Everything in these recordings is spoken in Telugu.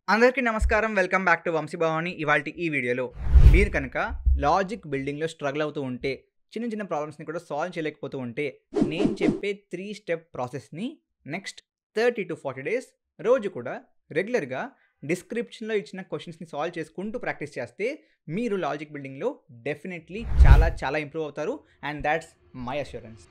అందరికీ నమస్కారం. Welcome back to Vamsi Bhavani. ఇవాల్టి ఈ వీడియోలో మీరు కనుక లాజిక్ బిల్డింగ్‌లో స్ట్రగుల్ అవుతూ ఉంటే, చిన్న ప్రాబ్లమ్స్‌ని కూడా సాల్వ్ చేయలేకపోతూ ఉంటే, నేను చెప్పే 3 స్టెప్ ప్రాసెస్‌ని నెక్స్ట్ 30-40 డేస్ రోజు కూడా రెగ్యులర్‌గా డిస్క్రిప్షన్‌లో ఇచ్చిన క్వెషన్స్‌ని సాల్వ్ చేసుకుంటూ ప్రాక్టీస్ చేస్తే, మీరు లాజిక్ బిల్డింగ్‌లో డెఫినెట్‌లీ చాలా ఇంప్రూవ్ అవుతారు. And thoughts my assurance.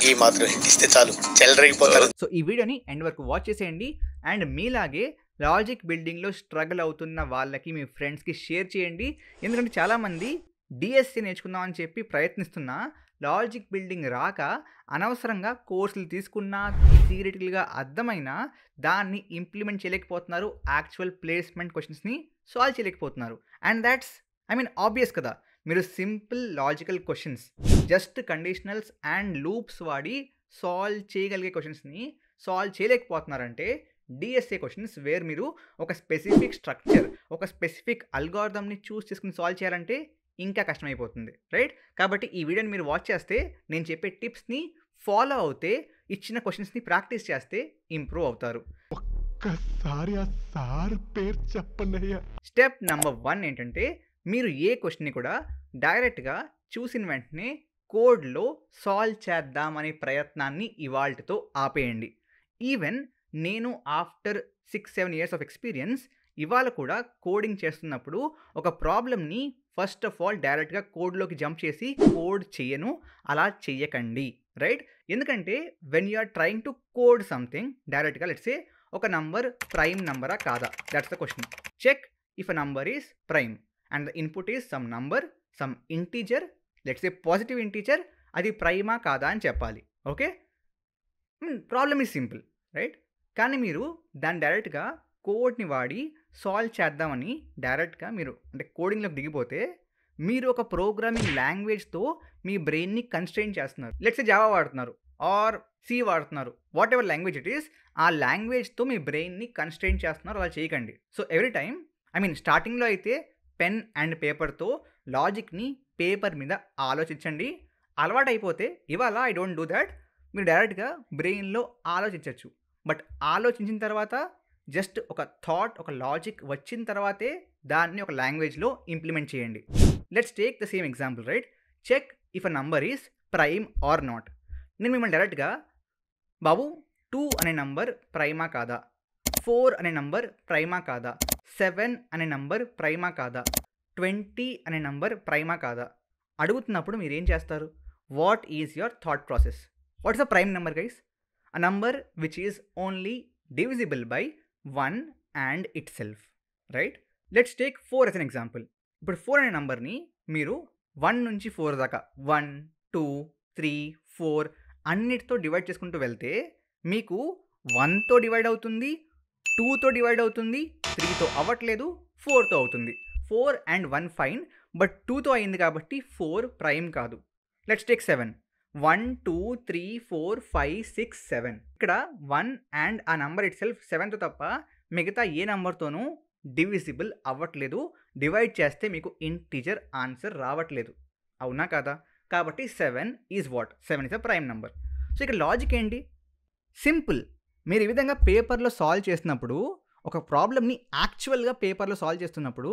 ఈ మాత్రం ఇస్తే చాలు చెలరేగిపోతారు. సో ఈ వీడియోని ఎండ్ వరకు వాచ్ చేసేయండి. అండ్ మీలాగే లాజిక్ బిల్డింగ్‌లో స్ట్రగుల్ అవుతున్న వాళ్ళకి, మీ ఫ్రెండ్స్‌కి షేర్ చేయండి. ఎందుకంటే చాలామంది డీఎస్సీ నేర్చుకుందాం అని చెప్పి ప్రయత్నిస్తున్నా, లాజిక్ బిల్డింగ్ రాక అనవసరంగా కోర్సులు తీసుకున్నా, థియరిటికల్‌గా అర్థమైనా దాన్ని ఇంప్లిమెంట్ చేయలేకపోతున్నారు. యాక్చువల్ ప్లేస్‌మెంట్ క్వెషన్స్‌ని సాల్వ్ చేయలేకపోతున్నారు. అండ్ థాట్స్ ఆబ్వియస్ కదా! మీరు simple logical questions just conditionals and loops వాడి సాల్వ్ చేయగలిగే క్వెషన్స్‌ని సాల్వ్ చేయలేకపోతున్నారంటే, డీఎస్ఏ క్వెషన్స్ వేర్ మీరు ఒక స్పెసిఫిక్ స్ట్రక్చర్, ఒక స్పెసిఫిక్ అల్గోరిథంని చూస్ చేసుకొని సాల్వ్ చేయాలంటే ఇంకా కష్టమైపోతుంది. రైట్? కాబట్టి ఈ వీడియోని మీరు వాచ్ చేస్తే, నేను చెప్పే టిప్స్‌ని ఫాలో అవుతే, ఇచ్చిన క్వెషన్స్‌ని ప్రాక్టీస్ చేస్తే ఇంప్రూవ్ అవుతారు. ఒక్కసారి ఆ సార్ పేరు చెప్పండయ్యా. స్టెప్ నంబర్ 1 ఏంటంటే, మీరు ఏ క్వెషన్‌ని కూడా డైరెక్ట్‌గా చూసిన వెంటనే కోడ్‌లో సాల్వ్ చేద్దామనే ప్రయత్నాన్ని ఇవాల్టితో ఆపేయండి. ఈవెన్ నేను ఆఫ్టర్ 6-7 ఇయర్స్ ఆఫ్ ఎక్స్‌పీరియన్స్ ఇవాళ కూడా కోడింగ్ చేస్తున్నప్పుడు ఒక ప్రాబ్లమ్‌ని ఫస్ట్ ఆఫ్ ఆల్ డైరెక్ట్‌గా కోడ్‌లోకి జంప్ చేసి కోడ్ చెయ్యను. అలా చెయ్యకండి. రైట్? ఎందుకంటే when you are trying to code something డైరెక్ట్‌గా లెట్స్ సే ఒక నంబర్ ప్రైమ్ నంబరా కాదా? That's the question. Check if a number is prime and the input is some number, some integer, let's say positive integer. అది ప్రైమా కాదా అని చెప్పాలి. Okay? Problem is simple. Right? కానీ మీరు దాన్ని డైరెక్ట్‌గా కోడ్‌ని వాడి సాల్వ్ చేద్దామని డైరెక్ట్‌గా మీరు అంటే కోడింగ్‌లోకి దిగిపోతే, మీరు ఒక ప్రోగ్రామింగ్ లాంగ్వేజ్‌తో మీ బ్రెయిన్‌ని కన్‌స్ట్రెయిన్ చేస్తున్నారు. లెట్స్ సే జావా వాడుతున్నారు ఆర్ సి వాడుతున్నారు. వాటెవర్ లాంగ్వేజ్ ఇట్ ఈస్, ఆ లాంగ్వేజ్‌తో మీ బ్రెయిన్‌ని కన్‌స్ట్రెయిన్ చేస్తున్నారు. అలా చేయకండి. సో ఎవ్రీ టైమ్ స్టార్టింగ్‌లో అయితే పెన్ అండ్ పేపర్‌తో లాజిక్‌ని పేపర్ మీద ఆలోచించండి. అలవాటైపోతే ఇవాళ ఐ డోంట్ డూ థాట్. మీరు డైరెక్ట్‌గా బ్రెయిన్‌లో ఆలోచించొచ్చు. బట్ ఆలోచించిన తర్వాత జస్ట్ ఒక థాట్, ఒక లాజిక్ వచ్చిన తర్వాతే దాన్ని ఒక లాంగ్వేజ్‌లో ఇంప్లిమెంట్ చేయండి. Let's take the same example. Right? Check if a number is prime are not. నేను మిమ్మల్ని డైరెక్ట్‌గా బాబు 2 అనే నంబర్ ప్రైమా కాదా? 4 అనే నంబర్ ప్రైమా కాదా? 7 అనే నంబర్ ప్రైమా కాదా? 20 అనే నంబర్ ప్రైమా కాదా? అడుగుతున్నప్పుడు మీరేం చేస్తారు? What is your thought process? What is the prime number guys? A number which is only divisible by 1 and it self. Right? Let's take 4 as an example. ఇప్పుడు 4 అనే నంబర్ని మీరు 1 నుంచి 4 దాకా 1, 2, 3, 4 అన్నిటితో డివైడ్ చేసుకుంటూ వెళ్తే మీకు 1తో డివైడ్ అవుతుంది, 2తో డివైడ్ అవుతుంది, 3తో అవ్వట్లేదు, 4తో అవుతుంది. 4 అండ్ 1 ఫైన్. బట్ 2తో అయింది కాబట్టి 4 ప్రైమ్ కాదు. Let's take 7. 1, 2, 3, 4, 5, 6, 7. ఇక్కడ 1 అండ్ ఆ నంబర్ ఇట్ సెల్ఫ్ 7తో తప్ప మిగతా ఏ నంబర్తోనూ డివిజిబుల్ అవ్వట్లేదు. డివైడ్ చేస్తే మీకు ఇంటీజర్ ఆన్సర్ రావట్లేదు. అవునా కాదా? కాబట్టి 7 is what? 7 is a prime number. So ఇక్కడ లాజిక్ ఏంటి? సింపుల్. మీరు ఈ విధంగా పేపర్‌లో సాల్వ్ చేసినప్పుడు, ఒక ప్రాబ్లమ్‌ని యాక్చువల్‌గా పేపర్‌లో సాల్వ్ చేస్తున్నప్పుడు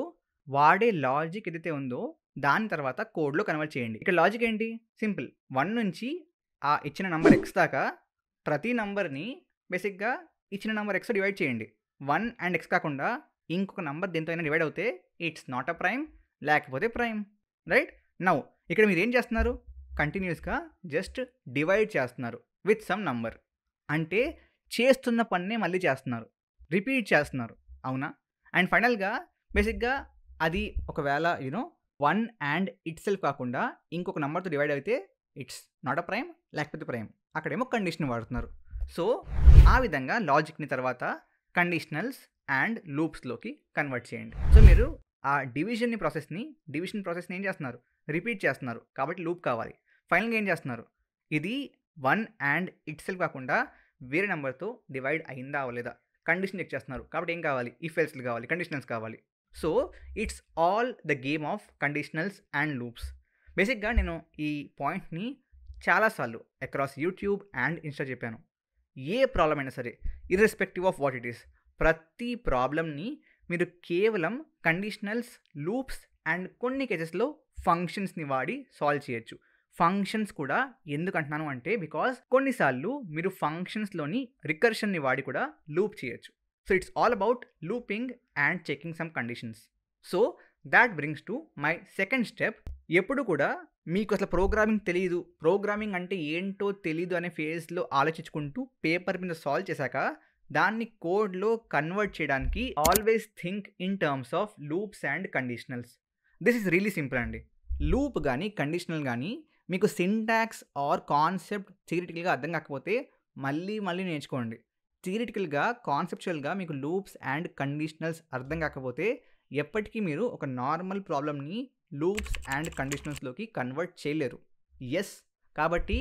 వాడే లాజిక్ ఏదైతే ఉందో దాని తర్వాత కోడ్‌లో కన్వర్ట్ చేయండి. ఇక్కడ లాజిక్ ఏంటి? సింపుల్. 1 నుంచి ఆ ఇచ్చిన నంబర్ x దాకా ప్రతి నంబర్‌ని బేసిక్‌గా ఇచ్చిన నంబర్ xతో డివైడ్ చేయండి. 1 అండ్ x కాకుండా ఇంకొక నంబర్ దేనితో అయినా డివైడ్ అవుతే ఇట్స్ నాట్ అ ప్రైమ్, లేకపోతే ప్రైమ్. రైట్? నౌ ఇక్కడ మీరేం చేస్తున్నారు? కంటిన్యూయస్‌గా జస్ట్ డివైడ్ చేస్తున్నారు విత్ సమ్ నంబర్. అంటే చేస్తున్న పనినే మళ్ళీ చేస్తున్నారు. రిపీట్ చేస్తున్నారు. అవునా? అండ్ ఫైనల్‌గా బేసిక్‌గా అది ఒకవేళ 1 అండ్ ఇట్ సెల్ఫ్ కాకుండా ఇంకొక నంబర్‌తో డివైడ్ అయితే ఇట్స్ నాట్ అ ప్రైమ్, లేకపోతే ప్రైమ్. అక్కడేమో కండిషన్ వాడుతున్నారు. సో ఆ విధంగా లాజిక్‌ని తర్వాత కండిషనల్స్ అండ్ లూప్స్‌లోకి కన్వర్ట్ చేయండి. సో మీరు ఆ డివిజన్ ప్రాసెస్‌ని ఏం చేస్తున్నారు? రిపీట్ చేస్తున్నారు. కాబట్టి లూప్ కావాలి. ఫైనల్‌గా ఏం చేస్తున్నారు? ఇది 1 అండ్ ఇట్ సెల్ఫ్ కాకుండా వేరే నంబర్‌తో డివైడ్ అయిందా అవ్వలేదా? కండిషన్ చెక్ చేస్తున్నారు. కాబట్టి ఏం కావాలి? ఇఫ్ ఎల్స్‌లు కావాలి, కండిషనల్స్ కావాలి. So it's all the game of conditionals and loops. బేసిక్‌గా నేను ఈ పాయింట్‌ని చాలా సార్లు అక్రాస్ యూట్యూబ్ అండ్ ఇన్‌స్టా చెప్పాను. ఏ ప్రాబ్లమ్ అయినా సరే, irrespective of what it is, ప్రతి ప్రాబ్లమ్ని మీరు కేవలం కండిషనల్స్, లూప్స్ అండ్ కొన్ని కేసెస్లో ఫంక్షన్స్ని వాడి సాల్వ్ చేయొచ్చు. ఫంక్షన్స్ కూడా ఎందుకు అంటున్నాను అంటే బికాస్ కొన్నిసార్లు మీరు ఫంక్షన్స్లోని రికర్షన్ని వాడి కూడా లూప్ చేయొచ్చు. So it's all about looping and checking some conditions. So that brings to my second step. ఎప్పుడు కూడా మీకు అసలు ప్రోగ్రామింగ్ తెలియదు, ప్రోగ్రామింగ్ అంటే ఏంటో తెలీదు అనే ఫేజ్లో ఆలోచించుకుంటూ పేపర్ మీద సాల్వ్ చేశాక దాన్ని కోడ్లో కన్వర్ట్ చేయడానికి always think in terms of loops and conditionals. This is really simple అండి. లూప్ కానీ కండిషనల్ కానీ మీకు సింటాక్స్ ఆర్ కాన్సెప్ట్ థియరిటికల్గా అర్థం కాకపోతే మళ్ళీ నేర్చుకోండి. థియరిటికల్గా, కాన్సెప్చువల్గా మీకు లూప్స్ అండ్ కండిషనల్స్ అర్థం కాకపోతే ఎప్పటికీ మీరు ఒక నార్మల్ ప్రాబ్లమ్ని లూప్స్ అండ్ కండిషనల్స్లోకి కన్వర్ట్ చేయలేరు. ఎస్, కాబట్టి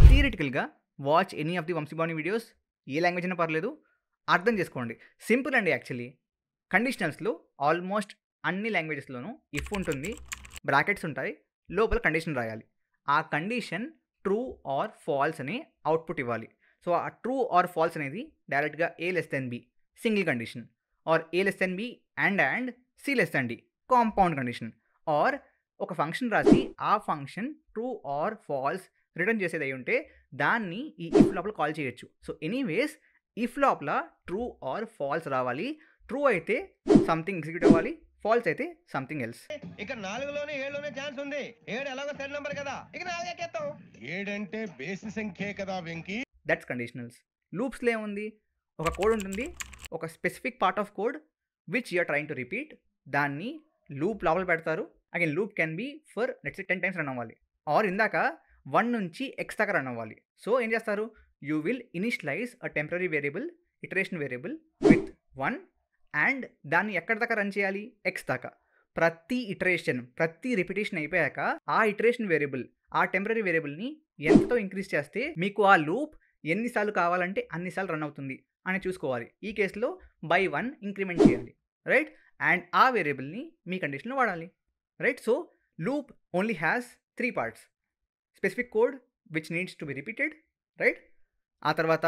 థియరిటికల్గా వాచ్ ఎనీ ఆఫ్ ది వంశీభావని వీడియోస్, ఏ లాంగ్వేజ్ అయినా పర్లేదు, అర్థం చేసుకోండి. సింపుల్ అండి. యాక్చువల్లీ కండిషనల్స్లో ఆల్మోస్ట్ అన్ని లాంగ్వేజెస్లోనూ ఇఫ్ ఉంటుంది, బ్రాకెట్స్ ఉంటాయి, లోపల కండిషన్ రాయాలి. ఆ కండిషన్ ట్రూ ఆర్ ఫాల్స్ అని అవుట్పుట్ ఇవ్వాలి. సో ఆ ట్రూ ఆర్ ఫాల్స్ అనేది డైరెక్ట్గా A<B single condition, are A<B and C<D compound condition, are ఒక ఫంక్షన్ రాసి ఆ function true or false return చేసేది అయి ఉంటే దాన్ని ఈ ఇఫ్ లోపల కాల్ చేయొచ్చు. సో ఎనీవేస్ ఇఫ్ లోపల ట్రూ ఆర్ ఫాల్స్ రావాలి. ట్రూ అయితే సంథింగ్ ఎగ్జిక్యూట్ అవ్వాలి, ఫాల్స్ అయితే సంథింగ్ ఎల్స్. ఇక 4లోనే 7లోనే ఛాన్స్ ఉంది. 7 ఎలాగో సెడ్ నంబర్ కదా, ఇక 4 ఎక్కేస్తాం. 7 అంటే బేసి సంఖ్యే కదా వెంకీ. That's conditionals. లూప్స్లో ఏముంది, ఒక కోడ్ ఉంటుంది, ఒక specific part of code which you're trying to repeat, దాన్ని లూప్ లోపల పెడతారు. Again loop can be for let's say 10 times run అవ్వాలి, ఆర్ ఇందాక 1 నుంచి x దాకా రన్ అవ్వాలి. సో ఏం చేస్తారు, you will initialise a temporary variable, iteration variable with 1 and దాన్ని ఎక్కడి దాకా రన్ చేయాలి, x దాకా. ప్రతి ఇటరేషన్, ప్రతి రిపిటేషన్ అయిపోయాక ఆ ఇటరేషన్ వేరియబుల్, ఆ టెంపరరీ వేరియబుల్ని ఎంతతో ఇంక్రీజ్ చేస్తే మీకు ఆ లూప్ ఎన్నిసార్లు కావాలంటే అన్నిసార్లు రన్ అవుతుంది అని చూసుకోవాలి. ఈ కేసులో బై 1 ఇంక్రిమెంట్ చేయాలి, రైట్? అండ్ ఆ వేరియబుల్ని మీ కండిషన్లో వాడాలి, right? So loop only has 3 parts. Specific code which needs to be repeated, right? ఆ తర్వాత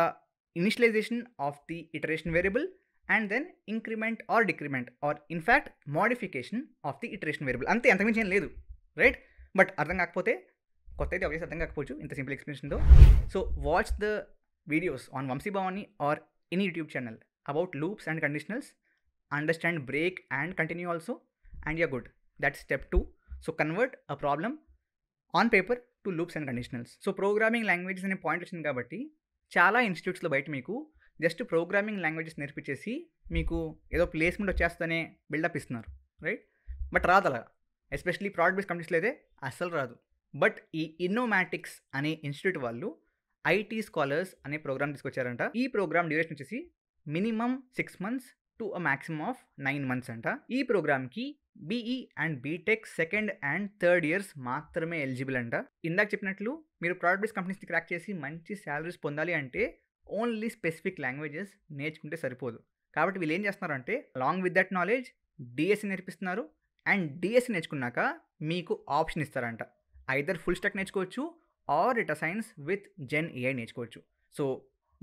initialisation of the iteration variable and then increment are decrement are in fact modification of the iteration variable. అంతే, అంతకుమించి ఏం లేదు, రైట్? బట్ అర్థం కాకపోతే, కొత్త అయితే ఆబ్వియస్ అర్థం కాకపోవచ్చు ఇంత సింపుల్ ఎక్స్ప్లెనేషన్తో. So watch the videos on వంశీభావని or any YouTube channel about loops and conditionals, understand break and continue also, and you're good. That's step 2. So convert a problem on paper to loops and conditionals. So programming languages అనే పాయింట్ వచ్చింది కాబట్టి చాలా ఇన్స్టిట్యూట్స్లో బయట మీకు జస్ట్ ప్రోగ్రామింగ్ లాంగ్వేజెస్ నేర్పించేసి మీకు ఏదో ప్లేస్మెంట్ వచ్చేస్తేనే బిల్డప్ ఇస్తున్నారు, రైట్? బట్ రాదు అలా. ఎస్పెషలీ ప్రోడక్ట్ బేస్డ్ కంపెనీస్లో అయితే అస్సలు రాదు. బట్ ఈ ఇన్నోమాటిక్స్ అనే ఇన్స్టిట్యూట్ వాళ్ళు ఐటీ స్కాలర్స్ అనే ప్రోగ్రామ్ తీసుకొచ్చారంట. ఈ ప్రోగ్రామ్ డ్యూరేషన్ వచ్చేసి minimum 6 months to a maximum of 9 months అంట. ఈ ప్రోగ్రామ్కి BE and BTech 2nd and 3rd years మాత్రమే ఎలిజిబుల్ అంట. ఇందాక చెప్పినట్లు మీరు ప్రోడక్ట్ బేస్డ్ కంపెనీస్ని క్రాక్ చేసి మంచి శాలరీస్ పొందాలి అంటే ఓన్లీ స్పెసిఫిక్ లాంగ్వేజెస్ నేర్చుకుంటే సరిపోదు. కాబట్టి వీళ్ళు ఏం చేస్తున్నారంటే along with that knowledge DSC నేర్పిస్తున్నారు. అండ్ డిఎస్సి నేర్చుకున్నాక మీకు ఆప్షన్ ఇస్తారంట, ఐదర్ ఫుల్ స్టాక్ నేర్చుకోవచ్చు or data science with gen AI నేర్చుకోవచ్చు. సో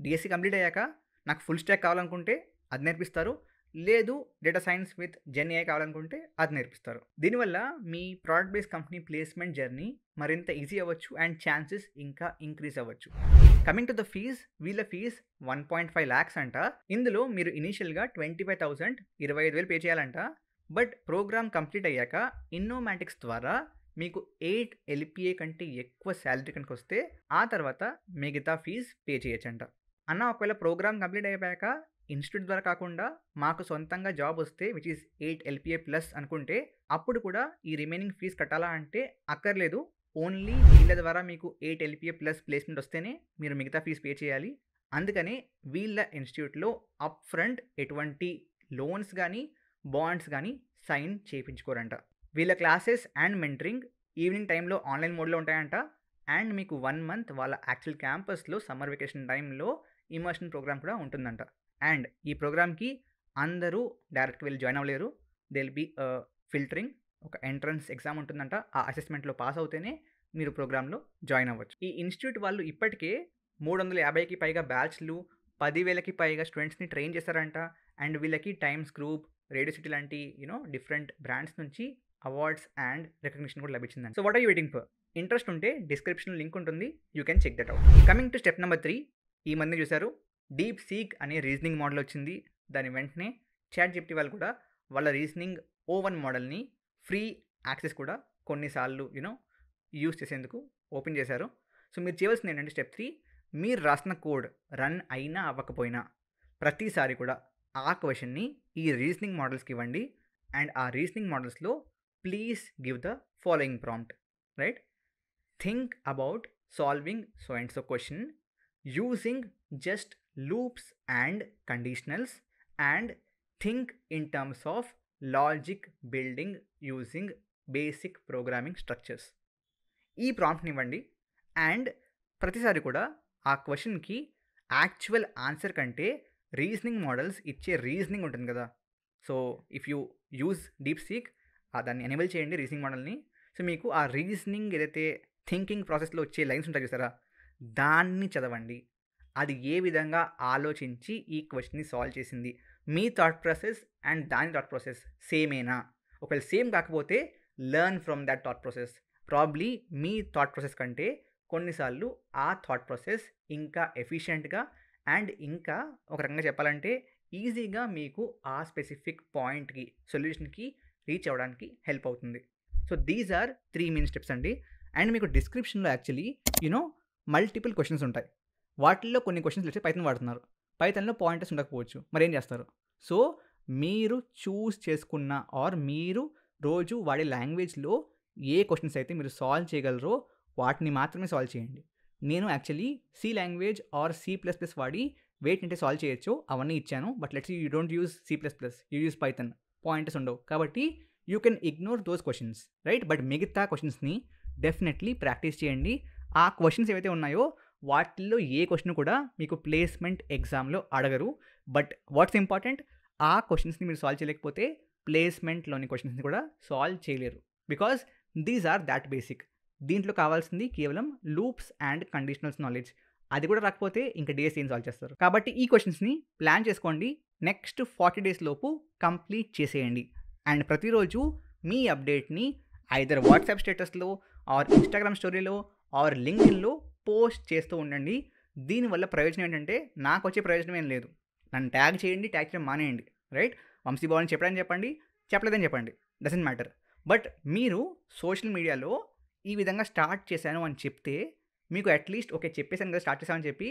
డిఎస్సి కంప్లీట్ అయ్యాక నాకు ఫుల్ స్టాక్ కావాలనుకుంటే అది నేర్పిస్తారు, లేదు data science with gen AI కావాలనుకుంటే అది నేర్పిస్తారు. దీనివల్ల మీ product based company placement journey మరింత ఈజీ అవ్వచ్చు అండ్ ఛాన్సెస్ ఇంకా ఇంక్రీజ్ అవ్వచ్చు. కమింగ్ టు ద ఫీజ్, వీళ్ళ ఫీజ్ 1.5 lakhs అంట. ఇందులో మీరు ఇనీషియల్గా 25,000 25,000 పే చేయాలంట. బట్ ప్రోగ్రామ్ కంప్లీట్ అయ్యాక ఇన్నోమాటిక్స్ ద్వారా మీకు 8 LPA కంటే ఎక్కువ శాలరీ కనుక వస్తే ఆ తర్వాత మిగతా ఫీజ్ పే చేయొచ్చంట. అన్న ఒకవేళ ప్రోగ్రామ్ కంప్లీట్ అయిపోయాక ఇన్స్టిట్యూట్ ద్వారా కాకుండా మాకు సొంతంగా జాబ్ వస్తే విచ్ ఈస్ 8 LPA ప్లస్ అనుకుంటే అప్పుడు కూడా ఈ రిమైనింగ్ ఫీజ్ కట్టాలా అంటే అక్కర్లేదు. ఓన్లీ వీళ్ళ ద్వారా మీకు 8 LPA ప్లస్ ప్లేస్మెంట్ వస్తేనే మీరు మిగతా ఫీజ్ పే చేయాలి. అందుకనే వీళ్ళ ఇన్స్టిట్యూట్లో అప్ ఫ్రంట్ ఎటువంటి లోన్స్ కానీ బాండ్స్ కానీ సైన్ చేయించుకోరంట. వీళ్ళ క్లాసెస్ అండ్ మెంటరింగ్ ఈవినింగ్ టైంలో ఆన్లైన్ మోడ్లో ఉంటాయంట. అండ్ మీకు 1 month వాళ్ళ యాక్చువల్ క్యాంపస్లో సమ్మర్ వెకేషన్ టైంలో ఇమర్షన్ ప్రోగ్రామ్ కూడా ఉంటుందంట. అండ్ ఈ ప్రోగ్రామ్కి అందరూ డైరెక్ట్గా వెళ్ళి జాయిన్ అవ్వలేరు. దే విల్ బీ ఫిల్టరింగ్, ఒక ఎంట్రన్స్ ఎగ్జామ్ ఉంటుందంట. ఆ అసెస్మెంట్లో పాస్ అవుతేనే మీరు ప్రోగ్రాంలో జాయిన్ అవ్వచ్చు. ఈ ఇన్స్టిట్యూట్ వాళ్ళు ఇప్పటికే 350కి పైగా బ్యాచ్లు, 10,000కి పైగా స్టూడెంట్స్ని ట్రైన్ చేశారంట. అండ్ వీళ్ళకి టైమ్స్ గ్రూప్, రేడియో సిటీ లాంటి డిఫరెంట్ బ్రాండ్స్ నుంచి అవార్డ్స్ అండ్ రికగ్నిషన్ కూడా లభించిందండి. So what are you waiting for? Interest ఉంటే డిస్క్రిప్షన్లో లింక్ ఉంటుంది, you can check that out. Coming to step number 3, ఈ మధ్య చూసారు డీప్ సీక్ అనే రీజనింగ్ మోడల్ వచ్చింది. దాని వెంటనే ChatGPT వాళ్ళు కూడా వాళ్ళ రీజనింగ్ O1 మోడల్ని ఫ్రీ యాక్సెస్ కూడా కొన్నిసార్లు యూస్ చేసేందుకు ఓపెన్ చేశారు. సో మీరు చేయవలసింది ఏంటంటే స్టెప్ 3, మీరు రాసిన కోడ్ రన్ అయినా అవ్వకపోయినా ప్రతిసారి కూడా ఆ క్వశ్చన్ని ఈ రీజనింగ్ మోడల్స్కి ఇవ్వండి. అండ్ ఆ రీజనింగ్ మోడల్స్లో please give the following prompt, right? Think about solving so and so question using just loops and conditionals and think in terms of logic building using basic programming structures. ఈ ప్రాంప్ట్ని ఇవ్వండి. అండ్ ప్రతిసారి కూడా ఆ క్వశ్చన్కి యాక్చువల్ ఆన్సర్ కంటే రీజనింగ్ మోడల్స్ ఇచ్చే రీజనింగ్ ఉంటుంది కదా. So if you use DeepSeek దాన్ని ఎనేబుల్ చేయండి రీజనింగ్ మోడల్ని. సో మీకు ఆ రీజనింగ్ ఏదైతే థింకింగ్ ప్రాసెస్లో వచ్చే లైన్స్ ఉంటాయి చూసారా, దాన్ని చదవండి. అది ఏ విధంగా ఆలోచించి ఈ క్వశ్చన్ని సాల్వ్ చేసింది, మీ థాట్ ప్రాసెస్ అండ్ దాని థాట్ ప్రాసెస్ సేమేనా? ఒకవేళ సేమ్ కాకపోతే learn from that thought process. Probably me thought process కంటే కొన్నిసార్లు ఆ థాట్ ప్రాసెస్ ఇంకా ఎఫిషియెంట్గా అండ్ ఇంకా ఒక రకంగా చెప్పాలంటే ఈజీగా మీకు ఆ స్పెసిఫిక్ పాయింట్కి సొల్యూషన్కి రీచ్ అవ్వడానికి హెల్ప్ అవుతుంది. So these are 3 main steps అండి. అండ్ మీకు డిస్క్రిప్షన్లో యాక్చువల్లీ మల్టిపుల్ క్వశ్చన్స్ ఉంటాయి. వాటిల్లో కొన్ని క్వశ్చన్స్ వచ్చి పైథాన్ వాడుతున్నారు, పైథాన్లో పాయింటర్స్ ఉండకపోవచ్చు, మరి ఏం చేస్తారు? సో మీరు చూస్ చేసుకున్న ఆర్ మీరు రోజు వాడే లాంగ్వేజ్లో ఏ క్వశ్చన్స్ అయితే మీరు సాల్వ్ చేయగలరో వాటిని మాత్రమే సాల్వ్ చేయండి. నేను actually C language are C++ వాడి వేటిని సాల్వ్ చేయొచ్చు అవన్నీ ఇచ్చాను. But let's you don't use C++, you use Python, pointers ఉండవు. కాబట్టి you can ignore those questions, right? But మిగతా క్వశ్చన్స్ని డెఫినెట్లీ ప్రాక్టీస్ చేయండి. ఆ క్వశ్చన్స్ ఏవైతే ఉన్నాయో వాటిల్లో ఏ క్వశ్చన్ కూడా మీకు ప్లేస్మెంట్ ఎగ్జామ్లో అడగరు. బట్ వాట్స్ ఇంపార్టెంట్, ఆ క్వశ్చన్స్ని మీరు సాల్వ్ చేయలేకపోతే ప్లేస్మెంట్లోని క్వశ్చన్స్ని కూడా సాల్వ్ చేయలేరు. Because these are that basic. దీంట్లో కావాల్సింది కేవలం లూప్స్ అండ్ కండిషనల్స్ నాలెడ్జ్. అది కూడా రాకపోతే ఇంకా డేస్ ఏం సాల్వ్ చేస్తారు? కాబట్టి ఈ క్వశ్చన్స్ని ప్లాన్ చేసుకోండి, నెక్స్ట్ 40 days లోపు కంప్లీట్ చేసేయండి. అండ్ ప్రతిరోజు మీ అప్డేట్ని ఐదర్ వాట్సాప్ స్టేటస్లో ఆర్ ఇన్స్టాగ్రామ్ స్టోరీలో ఆర్ లింక్డ్ఇన్లో పోస్ట్ చేస్తూ ఉండండి. దీనివల్ల ప్రయోజనం ఏంటంటే నాకు వచ్చే ప్రయోజనం ఏం లేదు. నన్ను ట్యాగ్ చేయండి, ట్యాగ్ చేయడం మానేయండి, రైట్? వంశీ బాబుని చెప్పడని చెప్పండి, చెప్పలేదని చెప్పండి, డజంట్ మ్యాటర్. బట్ మీరు సోషల్ మీడియాలో ఈ విధంగా స్టార్ట్ చేశాను అని చెప్తే మీకు అట్లీస్ట్ ఓకే చెప్పేసాను కదా స్టార్ట్ చేశామని చెప్పి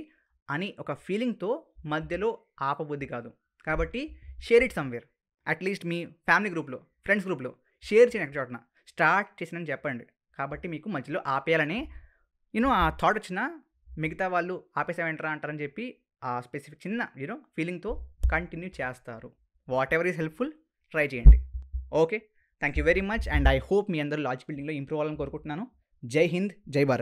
అని ఒక ఫీలింగ్తో మధ్యలో ఆపబుద్ధి కాదు. కాబట్టి share it somewhere, at least me family గ్రూప్లో, ఫ్రెండ్స్ గ్రూప్లో షేర్ చేయని ఎక్కడ చోటన స్టార్ట్ చేసినని చెప్పండి. కాబట్టి మీకు మధ్యలో ఆపేయాలని ఆ థాట్ వచ్చినా మిగతా వాళ్ళు ఆపేసామంటారా అంటారని చెప్పి ఆ స్పెసిఫిక్ చిన్న ఫీలింగ్తో కంటిన్యూ చేస్తారు. Whatever is helpful try చేయండి. Okay, thank you very much. And I hope మీ అందరూ లాజిక్ బిల్డింగ్లో ఇంప్రూవ్ అవ్వాలని కోరుకుంటున్నాను. జై హింద్, జై భారత్.